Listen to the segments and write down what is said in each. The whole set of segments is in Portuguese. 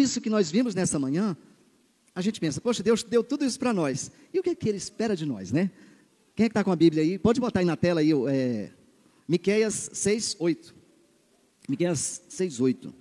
isso que nós vimos nessa manhã, a gente pensa, poxa, Deus deu tudo isso para nós. E o que é que Ele espera de nós, né? Quem é que está com a Bíblia aí? Pode botar aí na tela aí, Miqueias 6:8. Miqueias 6:8.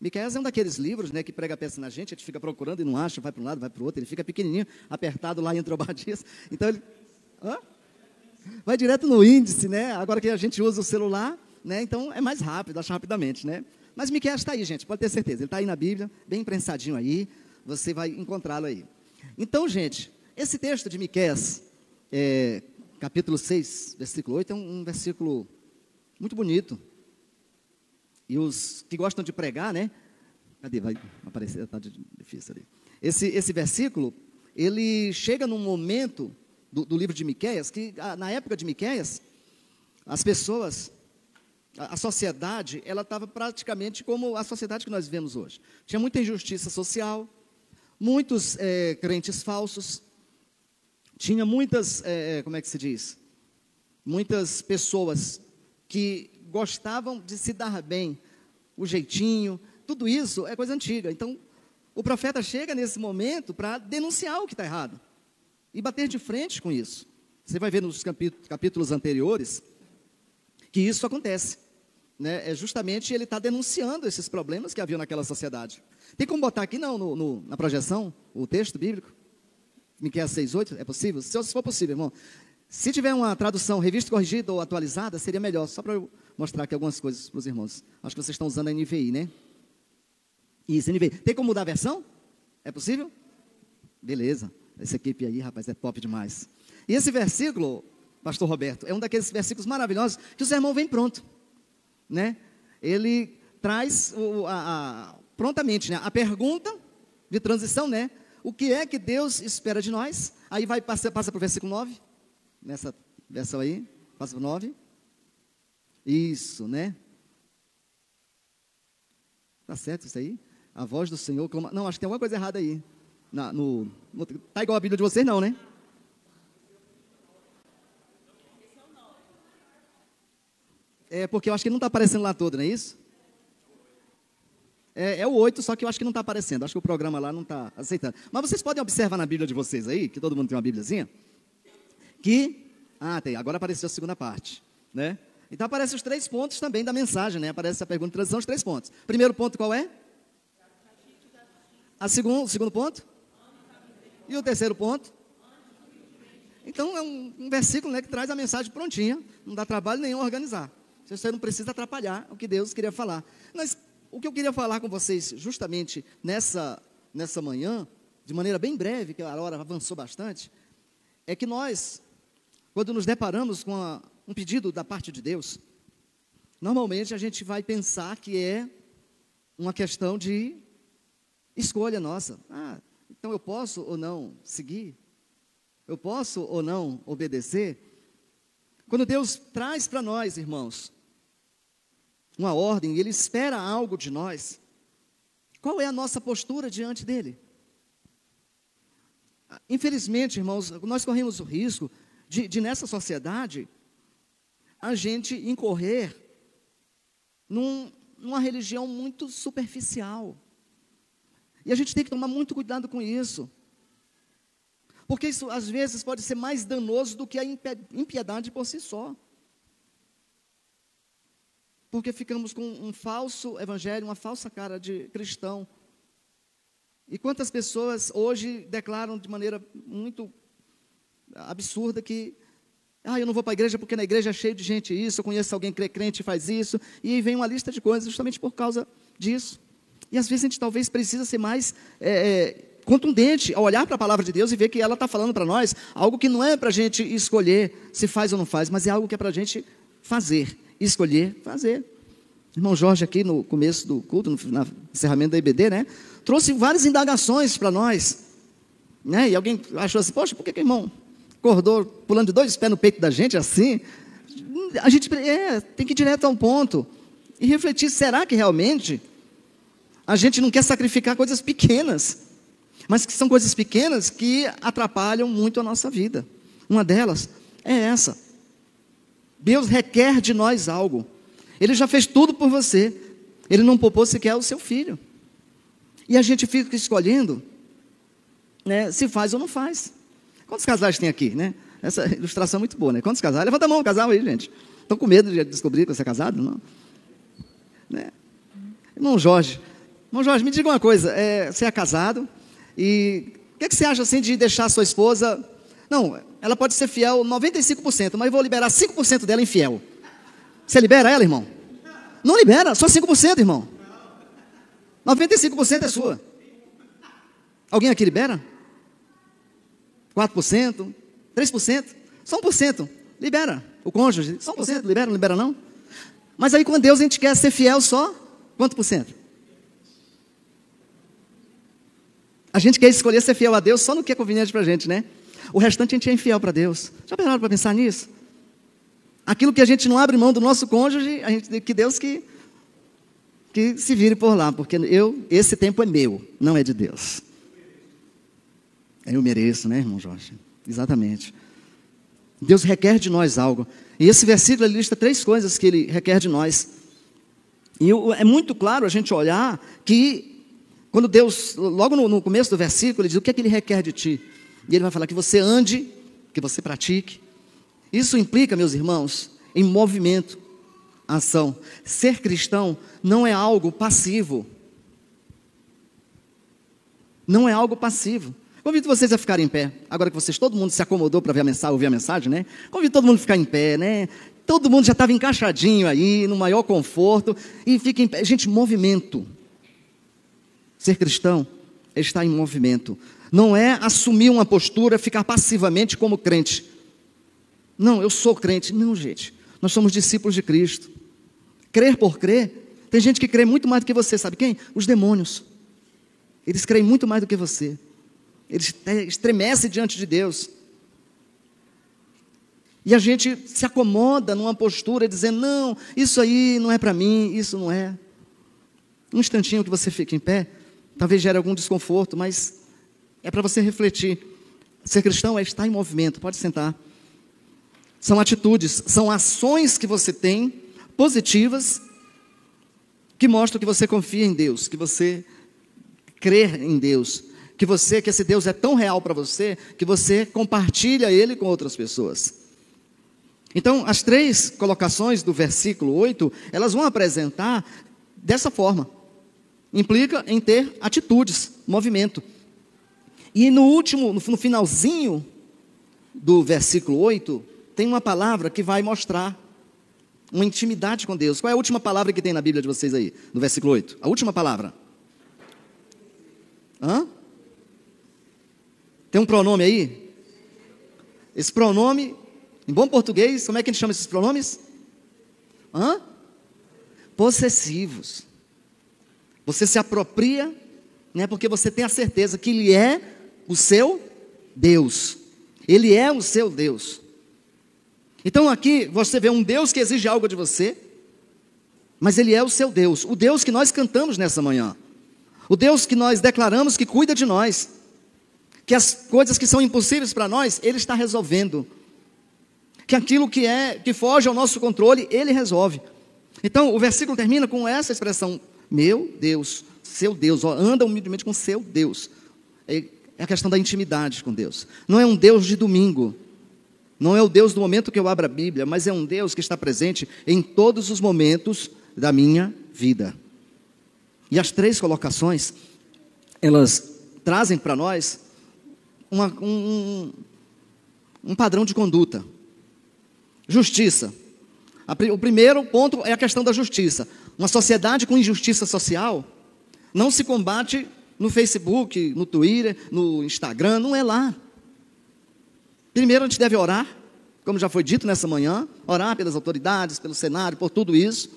Miqueias é um daqueles livros, né, que prega a peça na gente, a gente fica procurando e não acha, vai para um lado, vai para o outro, ele fica pequenininho, apertado lá entre obadias. Então ele vai direto no índice, né? Agora que a gente usa o celular, né, então é mais rápido, acha rapidamente, né? Mas Miqueias está aí, gente, pode ter certeza, ele está aí na Bíblia, bem imprensadinho aí, você vai encontrá-lo aí. Então, gente, esse texto de Miqueias, capítulo 6, versículo 8, é um versículo muito bonito. E os que gostam de pregar, né? Cadê? Vai aparecer, está difícil ali. Esse versículo, ele chega num momento do livro de Miqueias, que na época de Miqueias, as pessoas, a sociedade, ela estava praticamente como a sociedade que nós vivemos hoje. Tinha muita injustiça social, muitos crentes falsos, tinha muitas, como é que se diz? Muitas pessoas que gostavam de se dar bem, o jeitinho, tudo isso é coisa antiga. Então, o profeta chega nesse momento para denunciar o que está errado e bater de frente com isso. Você vai ver nos capítulos anteriores que isso acontece, né? Justamente ele está denunciando esses problemas que havia naquela sociedade. Tem como botar aqui na projeção o texto bíblico? Miqueias 6:8, é possível? Se for possível, irmão. Se tiver uma tradução revista, corrigida ou atualizada, seria melhor, só para eu mostrar aqui algumas coisas para os irmãos. Acho que vocês estão usando a NVI, né? Isso, NVI. Tem como mudar a versão? É possível? Beleza. Essa equipe aí, rapaz, é top demais. E esse versículo, pastor Roberto, é um daqueles versículos maravilhosos que o sermão vem pronto, né? Ele traz prontamente, né, a pergunta de transição, né? O que é que Deus espera de nós? Aí passa para o versículo 9. Nessa versão aí, passa para o 9. Isso, né? Tá certo isso aí? A voz do Senhor clama. Não, acho que tem alguma coisa errada aí. Tá igual a Bíblia de vocês, não, né? É porque eu acho que não está aparecendo lá todo, não é isso? É o 8, só que eu acho que não está aparecendo. Acho que o programa lá não está aceitando. Mas vocês podem observar na Bíblia de vocês aí, que todo mundo tem uma Bíbliazinha, que, tem, agora apareceu a segunda parte, né? Então aparecem os 3 pontos também da mensagem, né? Aparece a pergunta de transição, os 3 pontos. Primeiro ponto qual é? O segundo ponto? E o terceiro ponto? Então é um versículo, né, que traz a mensagem prontinha, não dá trabalho nenhum organizar. Você não precisa atrapalhar o que Deus queria falar. Mas o que eu queria falar com vocês justamente nessa manhã, de maneira bem breve, que a hora avançou bastante, é que nós, quando nos deparamos com um pedido da parte de Deus, normalmente a gente vai pensar que é uma questão de escolha nossa. Então eu posso ou não seguir? Eu posso ou não obedecer? Quando Deus traz para nós, irmãos, uma ordem, Ele espera algo de nós, qual é a nossa postura diante dEle? Infelizmente, irmãos, nós corremos o risco de nessa sociedade, a gente incorrer numa religião muito superficial. E a gente tem que tomar muito cuidado com isso. Porque isso, às vezes, pode ser mais danoso do que a impiedade por si só. Porque ficamos com um falso evangelho, uma falsa cara de cristão. E quantas pessoas hoje declaram de maneira muito absurda que eu não vou para a igreja porque na igreja é cheio de gente isso, eu conheço alguém que é crente e faz isso, e vem uma lista de coisas justamente por causa disso. E às vezes a gente talvez precisa ser mais contundente ao olhar para a palavra de Deus e ver que ela está falando para nós algo que não é para a gente escolher se faz ou não faz, mas é algo que é para a gente fazer, escolher, fazer. Irmão Jorge aqui no começo do culto, no encerramento da IBD, né, trouxe várias indagações para nós, né, e alguém achou assim, poxa, por que o irmão acordou pulando de 2 pés no peito da gente assim? A gente tem que ir direto a um ponto e refletir, será que realmente a gente não quer sacrificar coisas pequenas, mas que são coisas pequenas que atrapalham muito a nossa vida? Uma delas é essa. Deus requer de nós algo. Ele já fez tudo por você. Ele não poupou sequer o seu filho. E a gente fica escolhendo, né, se faz ou não faz. Quantos casais tem aqui, né? Essa ilustração é muito boa, né? Quantos casais? Levanta a mão, casal aí, gente. Estão com medo de descobrir que você é casado? Não? Né? Irmão Jorge, me diga uma coisa. Você é casado e o que você acha assim de deixar a sua esposa... Não, ela pode ser fiel 95%, mas eu vou liberar 5% dela infiel. Você libera ela, irmão? Não libera, só 5%, irmão. 95% é sua. Alguém aqui libera? 4%? 3%? Só 1%. Libera. O cônjuge, só 1%. Libera, não libera não? Mas aí com Deus a gente quer ser fiel só quanto por cento? A gente quer escolher ser fiel a Deus só no que é conveniente para a gente, né? O restante a gente é infiel para Deus. Já pararam para pensar nisso? Aquilo que a gente não abre mão do nosso cônjuge, a gente, que Deus que se vire por lá, porque esse tempo é meu, não é de Deus. Eu mereço, né, irmão Jorge? Exatamente. Deus requer de nós algo. E esse versículo ele lista 3 coisas que Ele requer de nós. E é muito claro a gente olhar que, quando Deus, logo no começo do versículo, Ele diz o que é que Ele requer de ti. E Ele vai falar que você ande, que você pratique. Isso implica, meus irmãos, em movimento, ação. Ser cristão não é algo passivo. Não é algo passivo. Convido vocês a ficarem em pé. Agora que todo mundo se acomodou para ouvir a mensagem, né? Convido todo mundo a ficar em pé, né? Todo mundo já estava encaixadinho aí, no maior conforto. E fica em pé. Gente, movimento. Ser cristão é estar em movimento. Não é assumir uma postura, ficar passivamente como crente. Não, eu sou crente. Não, gente. Nós somos discípulos de Cristo. Crer por crer. Tem gente que crê muito mais do que você. Sabe quem? Os demônios. Eles creem muito mais do que você. Eles estremecem diante de Deus. E a gente se acomoda numa postura dizendo, não, isso aí não é para mim, isso não é. Um instantinho que você fica em pé, talvez gere algum desconforto, mas é para você refletir. Ser cristão é estar em movimento, pode sentar. São atitudes, são ações que você tem, positivas, que mostram que você confia em Deus, que você crê em Deus, que esse Deus é tão real para você, que você compartilha Ele com outras pessoas. Então, as 3 colocações do versículo 8, elas vão apresentar dessa forma. Implica em ter atitudes, movimento. E no finalzinho do versículo 8, tem uma palavra que vai mostrar uma intimidade com Deus. Qual é a última palavra que tem na Bíblia de vocês aí, no versículo 8? A última palavra. Tem um pronome aí? Esse pronome, em bom português, como é que a gente chama esses pronomes? Possessivos. Você se apropria, né, porque você tem a certeza que Ele é o seu Deus. Ele é o seu Deus. Então aqui você vê um Deus que exige algo de você, mas Ele é o seu Deus. O Deus que nós cantamos nessa manhã. O Deus que nós declaramos que cuida de nós. Que as coisas que são impossíveis para nós, Ele está resolvendo. Que aquilo que foge ao nosso controle, Ele resolve. Então, o versículo termina com essa expressão, meu Deus, seu Deus, anda humildemente com seu Deus. É a questão da intimidade com Deus. Não é um Deus de domingo. Não é o Deus do momento que eu abro a Bíblia, mas é um Deus que está presente em todos os momentos da minha vida. E as 3 colocações, elas trazem para nós um padrão de conduta. Justiça. O primeiro ponto é a questão da justiça. Uma sociedade com injustiça social não se combate no Facebook, no Twitter, no Instagram, não é lá. Primeiro a gente deve orar, como já foi dito nessa manhã, orar pelas autoridades, pelo cenário, por tudo isso.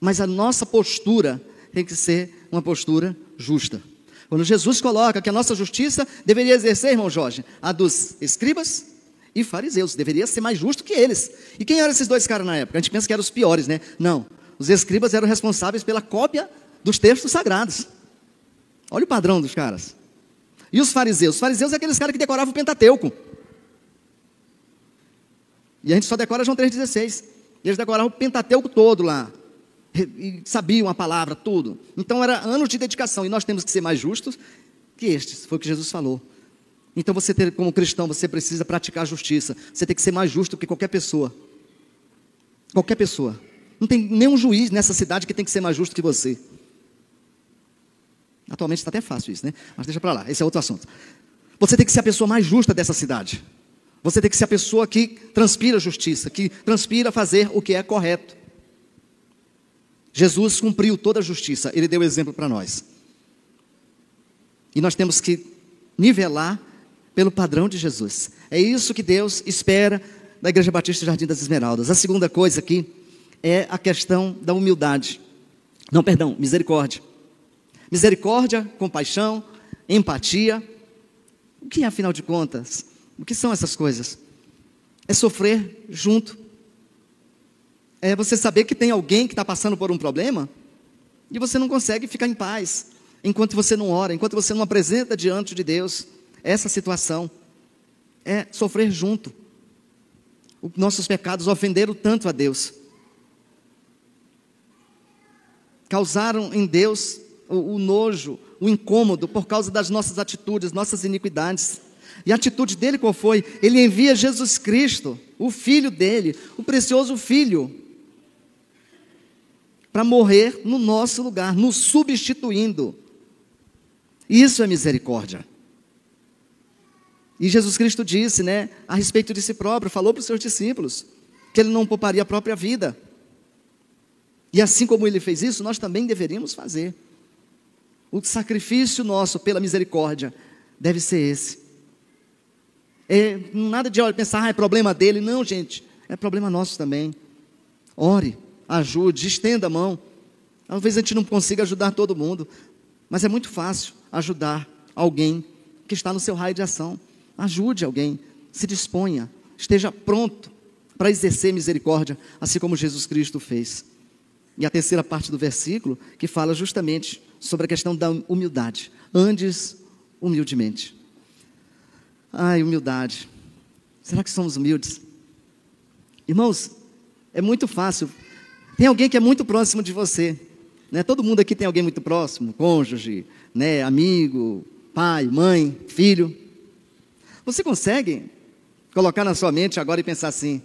Mas a nossa postura tem que ser uma postura justa. Quando Jesus coloca que a nossa justiça deveria exercer, irmão Jorge, a dos escribas e fariseus, deveria ser mais justo que eles. E quem eram esses 2 caras na época? A gente pensa que eram os piores, né? Não, os escribas eram responsáveis pela cópia dos textos sagrados. Olha o padrão dos caras. E os fariseus? Os fariseus é aqueles caras que decoravam o Pentateuco. E a gente só decora João 3,16. E eles decoravam o Pentateuco todo lá. e sabiam a palavra, tudo. Então era anos de dedicação, e nós temos que ser mais justos que estes, foi o que Jesus falou. Então você, como cristão, você precisa praticar a justiça, você tem que ser mais justo que qualquer pessoa. Qualquer pessoa. Não tem nenhum juiz nessa cidade que tem que ser mais justo que você. Atualmente está até fácil isso, né? Mas deixa para lá, esse é outro assunto. Você tem que ser a pessoa mais justa dessa cidade. Você tem que ser a pessoa que transpira justiça, que transpira fazer o que é correto. Jesus cumpriu toda a justiça, Ele deu exemplo para nós. E nós temos que nivelar pelo padrão de Jesus. É isso que Deus espera da Igreja Batista Jardim das Esmeraldas. A segunda coisa aqui é a questão da humildade. Não, perdão, misericórdia. Misericórdia, compaixão, empatia. O que é, afinal de contas? O que são essas coisas? É sofrer junto. É você saber que tem alguém que está passando por um problema e você não consegue ficar em paz enquanto você não ora, enquanto você não apresenta diante de Deus essa situação. É sofrer junto. Os nossos pecados ofenderam tanto a Deus. Causaram em Deus o nojo, o incômodo por causa das nossas atitudes, nossas iniquidades. E a atitude dele qual foi? Ele envia Jesus Cristo, o Filho dele, o precioso Filho, para morrer no nosso lugar, nos substituindo. Isso é misericórdia. E Jesus Cristo disse, né, a respeito de si próprio, falou para os seus discípulos, que ele não pouparia a própria vida. E assim como ele fez isso, nós também deveríamos fazer. O sacrifício nosso pela misericórdia deve ser esse. Nada de pensar, é problema dele. Não, gente, é problema nosso também. Ore, ajude, estenda a mão. Talvez a gente não consiga ajudar todo mundo, mas é muito fácil ajudar alguém que está no seu raio de ação. Ajude alguém, se disponha, esteja pronto para exercer misericórdia, assim como Jesus Cristo fez. E a terceira parte do versículo, que fala justamente sobre a questão da humildade. Andes humildemente. Ai, humildade. Será que somos humildes? Irmãos, é muito fácil. Tem alguém que é muito próximo de você, né? Todo mundo aqui tem alguém muito próximo, cônjuge, né? Amigo, pai, mãe, filho. Você consegue colocar na sua mente agora e pensar assim: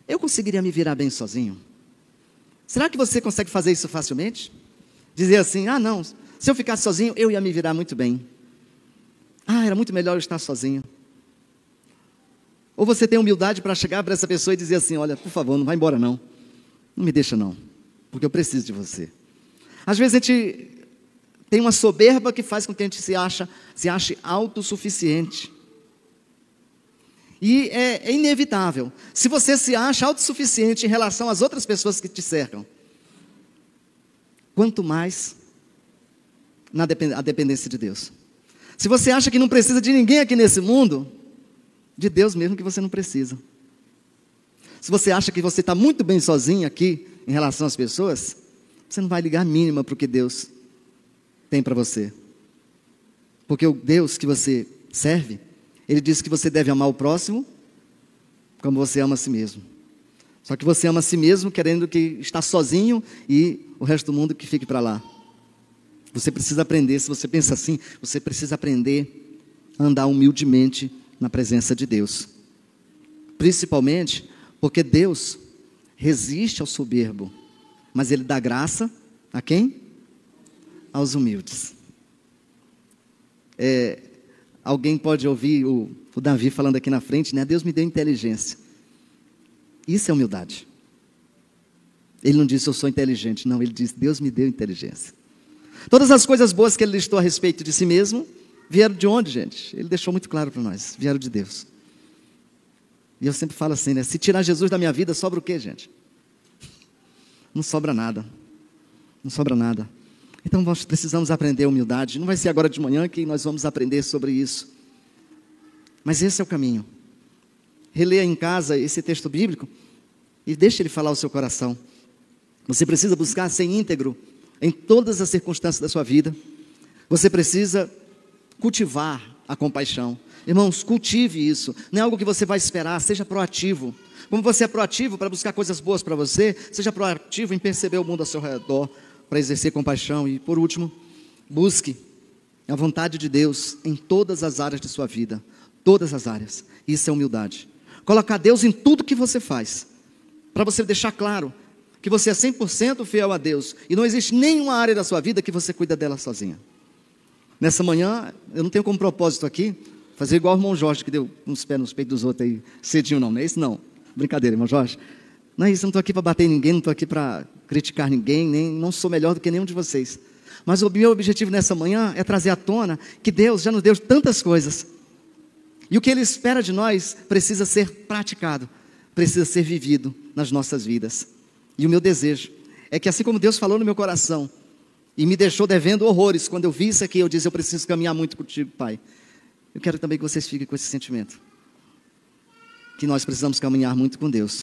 eu conseguiria me virar bem sozinho? Será que você consegue fazer isso facilmente? Dizer assim: ah não, se eu ficasse sozinho eu ia me virar muito bem. Ah, era muito melhor eu estar sozinho. Ou você tem humildade para chegar para essa pessoa e dizer assim: olha, por favor, não vai embora não. Não me deixa não, porque eu preciso de você. Às vezes a gente tem uma soberba que faz com que a gente se ache autossuficiente. E é inevitável. Se você se acha autossuficiente em relação às outras pessoas que te cercam, quanto mais a dependência de Deus. Se você acha que não precisa de ninguém aqui nesse mundo, de Deus mesmo que você não precisa. Se você acha que você está muito bem sozinho aqui em relação às pessoas, você não vai ligar a mínima para o que Deus tem para você. Porque o Deus que você serve, Ele diz que você deve amar o próximo como você ama a si mesmo. Só que você ama a si mesmo querendo que está sozinho e o resto do mundo que fique para lá. Você precisa aprender, se você pensa assim, você precisa aprender a andar humildemente na presença de Deus. Principalmente porque Deus resiste ao soberbo, mas Ele dá graça a quem? Aos humildes. Alguém pode ouvir o Davi falando aqui na frente, né? Deus me deu inteligência. Isso é humildade. Ele não disse eu sou inteligente, não, ele disse Deus me deu inteligência. Todas as coisas boas que ele listou a respeito de si mesmo, vieram de onde, gente? Ele deixou muito claro para nós, vieram de Deus. E eu sempre falo assim, né? Se tirar Jesus da minha vida, sobra o quê, gente? Não sobra nada. Não sobra nada. Então nós precisamos aprender a humildade. Não vai ser agora de manhã que nós vamos aprender sobre isso. Mas esse é o caminho. Releia em casa esse texto bíblico e deixe ele falar ao seu coração. Você precisa buscar ser íntegro em todas as circunstâncias da sua vida. Você precisa cultivar a compaixão. Irmãos, cultive isso. Não é algo que você vai esperar, seja proativo. Como você é proativo para buscar coisas boas para você, seja proativo em perceber o mundo ao seu redor, para exercer compaixão. E por último, busque a vontade de Deus em todas as áreas de sua vida. Todas as áreas. Isso é humildade. Colocar Deus em tudo que você faz. Para você deixar claro que você é 100% fiel a Deus. E não existe nenhuma área da sua vida que você cuida dela sozinha. Nessa manhã, eu não tenho como propósito aqui fazer igual o irmão Jorge, que deu uns pés nos peitos dos outros aí cedinho, não é isso? Não. Brincadeira, irmão Jorge. Não é isso, eu não estou aqui para bater em ninguém, não estou aqui para criticar ninguém, nem não sou melhor do que nenhum de vocês. Mas o meu objetivo nessa manhã é trazer à tona que Deus já nos deu tantas coisas. E o que Ele espera de nós precisa ser praticado, precisa ser vivido nas nossas vidas. E o meu desejo é que assim como Deus falou no meu coração, e me deixou devendo horrores, quando eu vi isso aqui, eu disse, eu preciso caminhar muito contigo, Pai. Eu quero também que vocês fiquem com esse sentimento. Que nós precisamos caminhar muito com Deus.